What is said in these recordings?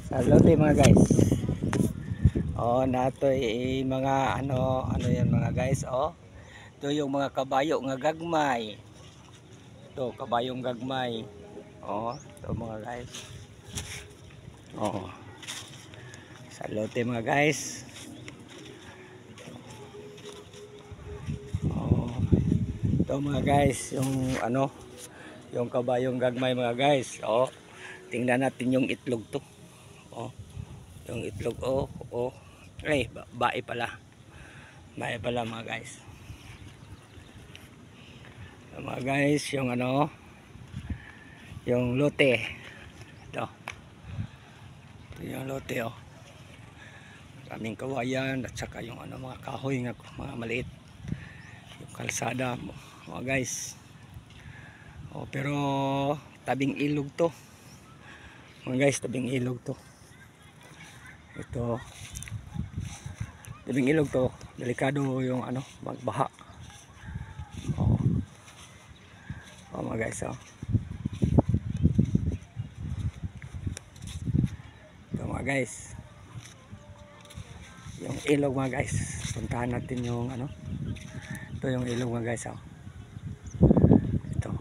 Salute mga guys. Oh, natoy mga ano yan mga guys, oh. Ito yung mga kabayo nga gagmay. Ito kabayong gagmay. Oh, ito mga guys. Oh. Salute mga guys. Oh. Ito mga guys, yung yung kabayong gagmay mga guys. Oh. Tingnan natin yung itlog to. Oh. Yung itlog, oh. Ay, bae pala. Bae pala mga guys. Mga guys, yung yung lote. Ito yung lote, oh. Kaming kawayan at saka yung mga kahoy nga mga maliit. Yung kalsada, mga guys. Oh, pero tabing ilog to. Mga guys, tabing ilog to. Ito tabing ilog to, delikado yung magbaha. Oh. Oh mga guys, oh. Ito mga guys, yung ilog mga guys. Puntahan natin yung ito yung ilog mga guys, oh. Ito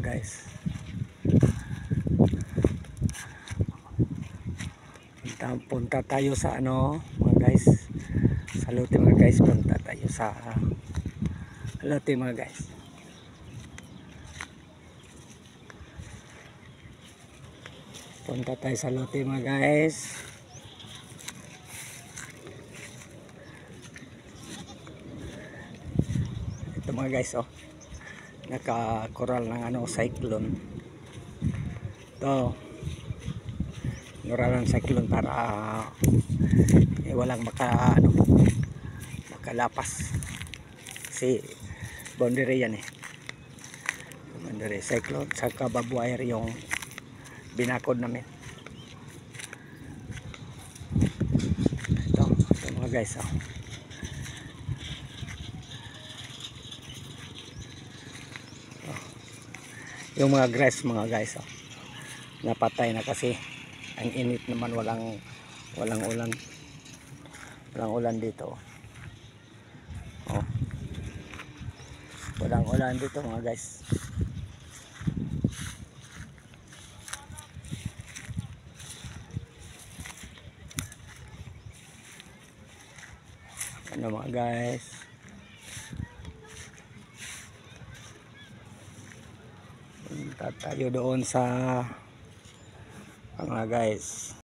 guys, punta tayo sa mga guys. Salute mga guys, punta tayo sa lote mga guys. Punta tayo sa lote mga guys. Ito mga guys, oh. Naka-coral ng cyclone. Ito coral ng cyclone para walang makalapas. Kasi boundary yan, boundary cyclone, saka babuwire yung binakod namin. Ito mga guys, oh. Yung mga grass mga guys, oh, napatay na kasi ang init naman. Walang ulan dito, oh. Walang ulan dito mga guys. Mga guys, punta tayo doon sa mga guys.